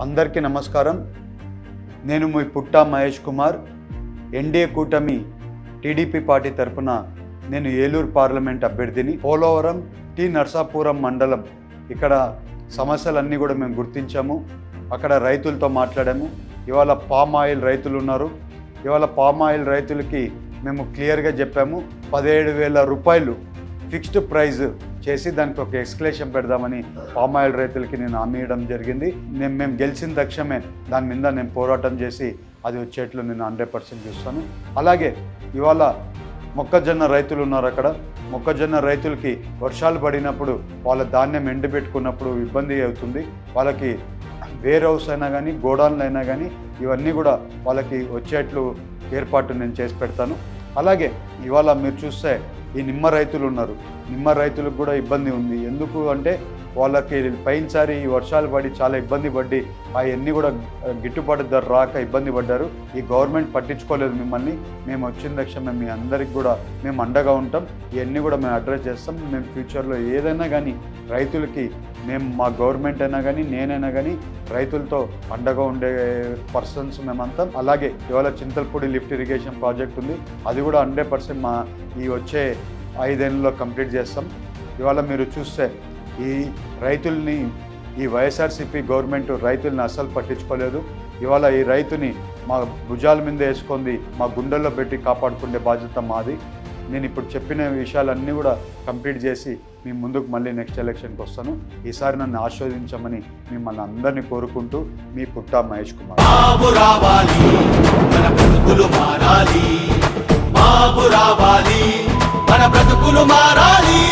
అందరికీ నమస్కారం. నేను మీ పుట్టా మహేష్ కుమార్. ఎన్డీఏ కూటమి టీడీపీ పార్టీ తరఫున నేను ఏలూరు పార్లమెంట్ అభ్యర్థిని. పోలవరం టి నర్సాపురం మండలం ఇక్కడ సమస్యలన్నీ కూడా మేము గుర్తించాము. అక్కడ రైతులతో మాట్లాడాము. ఇవాళ పామ్ ఆయిల్ రైతులు ఉన్నారు. ఇవాళ పామ్ ఆయిల్ రైతులకి మేము క్లియర్గా చెప్పాము, 17,000 రూపాయలు ఫిక్స్డ్ ప్రైజ్ చేసి దానికి ఒక ఎక్స్క్లేషన్ పెడదామని పామ్ ఆయిల్ రైతులకి నేను హామీ ఇవ్వడం జరిగింది. మేము గెలిచిన తక్షణమే దాని మీద నేను పోరాటం చేసి అది వచ్చేట్లు నేను 100% చూస్తాను. అలాగే ఇవాళ మొక్కజొన్న రైతులు ఉన్నారు. అక్కడ మొక్కజొన్న రైతులకి వర్షాలు పడినప్పుడు వాళ్ళ ధాన్యం ఎండబెట్టుకున్నప్పుడు ఇబ్బంది అవుతుంది. వాళ్ళకి వేర్ హౌస్ అయినా కానీ గోడౌన్లు అయినా కానీ ఇవన్నీ కూడా వాళ్ళకి వచ్చేట్లు ఏర్పాటు నేను చేసి పెడతాను. అలాగే ఇవాళ మీరు చూస్తే ఈ నిమ్మ రైతులు ఉన్నారు. నిమ్మ రైతులకు కూడా ఇబ్బంది ఉంది. ఎందుకు అంటే వాళ్ళకి పైనసారి ఈ వర్షాలు పడి చాలా ఇబ్బంది పడి అవన్నీ కూడా గిట్టుబాటు ధర రాక ఇబ్బంది పడ్డారు. ఈ గవర్నమెంట్ పట్టించుకోలేదు మిమ్మల్ని. మేము వచ్చిన తక్షణ మీ అందరికి కూడా మేము అండగా ఉంటాం. ఇవన్నీ కూడా మేము అడ్రస్ చేస్తాం. మేము ఫ్యూచర్లో ఏదైనా కానీ రైతులకి మేము మా గవర్నమెంట్ అయినా కానీ నేనైనా కానీ రైతులతో అండగా ఉండే పర్సన్స్ మేమంతా. అలాగే ఇవాళ చింతలపూడి లిఫ్ట్ ఇరిగేషన్ ప్రాజెక్ట్ ఉంది. అది కూడా 100% మా ఈ వచ్చే 5 ఏళ్ళలో కంప్లీట్ చేస్తాం. ఇవాళ మీరు చూస్తే ఈ రైతుల్ని ఈ వైఎస్ఆర్సీపీ గవర్నమెంట్ రైతుల్ని అస్సలు పట్టించుకోలేదు. ఇవాళ ఈ రైతుని మా భుజాల మీద వేసుకుంది, మా గుండెల్లో పెట్టి కాపాడుకునే బాధ్యత మాది. నేను ఇప్పుడు చెప్పిన విషయాలన్నీ కూడా కంప్లీట్ చేసి మీ ముందుకు మళ్ళీ నెక్స్ట్ ఎలక్షన్కి వస్తాను. ఈసారి నన్ను ఆస్వాదించమని మిమ్మల్ని అందరినీ కోరుకుంటూ మీ పుట్టా మహేష్ కుమార్. మన బ్రతుకులు మారాలి.